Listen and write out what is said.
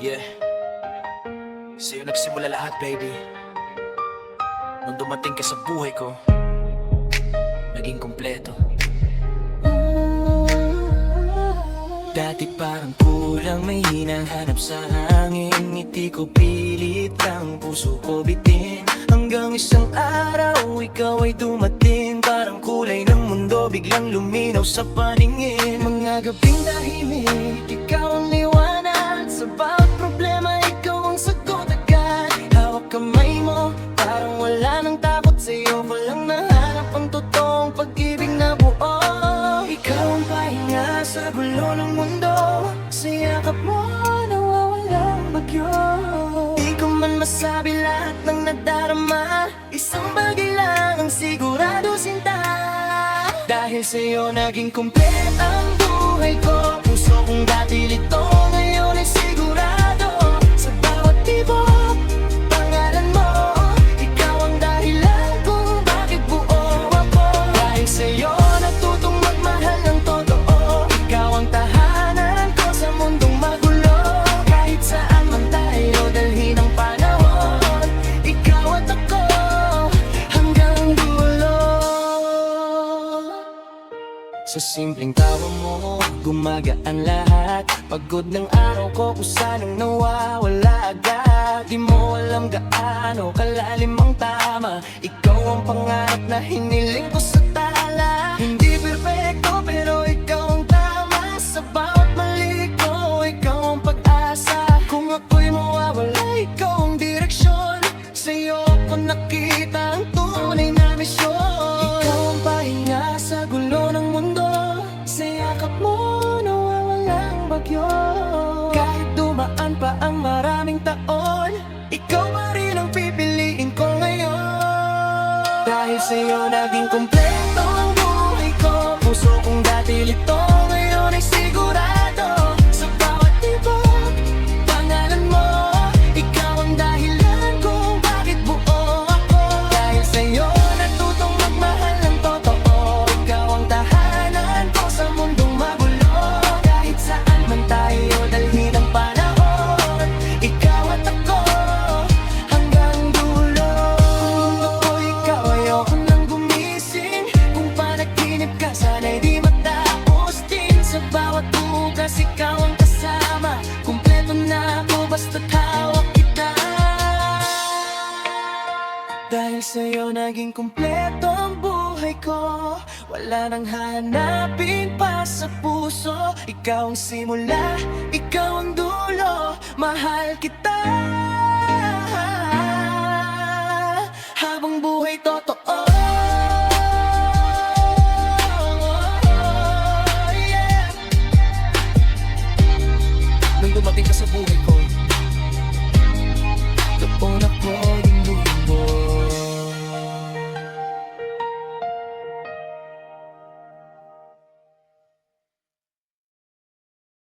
Yeah, sa'yo nagsimula lahat, baby. Nung dumating ka sa buhay ko, naging kumpleto. Dati parang kulang, may hinahanap sa hangin. Ngiti ko pilit lang, puso ko bitin. Hanggang isang araw, ikaw ay dumating. Parang kulay ng mundo, biglang luminaw sa paningin. Mga gabing tahimik, ikaw ang liwanag. Sa bawat problema, ikaw ang sagot agad. Hawak kamay mo, parang wala nang takot sa'yo. Walang nahanap ang totoong pag-ibig na buo. Ikaw ang pahinga sa gulo ng mundo. Sa yakap mo, nawawalang bagyo. Di ko man masabi lahat ng nadarama. Isang bagay lang ang sigurado, sinta. Dahil sa'yo naging kumplet ang buhay ko. Puso kong dati lito, ngayon ay sigurado. Sa bawat tibok, pangalan mo. Ikaw ang dahilan kung bakit buo ako. Dahil sa'yo natutong magmahal ng totoo. Ikaw ang tahanan ko sa mundong magulo. Kahit saan man tayo dalhin ang panahon. Ikaw at ako hanggang dulo. Sa simpleng tawa mo, gumagaan lahat. Pagod ng araw ko, kusanang nawawala agad. Di mo alam gaano kalalim ang tama. Ikaw ang pangarap na hiniling ko sa tala. Hindi perfecto pero ikaw ang tama. Sa bawat mali ko, ikaw ang pag-asa. Kung ako'y mawawala, ikaw ang direksyon. Sa'yo ko nakita ang tunay na misyon. Ikaw ang pahinga sa gulo ng mundo. Sa yakap mo, nawawalang bagyo. Kahit dumaan pa ang maraming taon, ikaw pa rin ang pipiliin ko ngayon. Dahil sa'yo naging kumpleto ang buhay ko. Puso kong dati lito, ngayon ay sigurado. Sa bawat tibok, pangalan mo. Ikaw ang dahilan kung bakit buo ako. Dahil sa'yo natutong magmahal ng totoo. Ikaw ang tahanan ko sa mundong magulo. Kahit saan man tayo dalhin ang panahon. Ikaw at ako hanggang dulo. Kung mundo ko ikaw, ayoko nang gumising. Kung panaginip ka, sana'y di matapos din. Sa bawat bukas, ikaw ang kasama. Kumpleto na ako basta't hawak kita. Dahil sa'yo naging kumpleto ang buhay ko. Wala nang hanapin pa sa puso. Ikaw ang simula, ikaw ang dulo. Mahal kita habang buhay totoo. Yeah. Nung dumating ka sa buhay ko, doon ako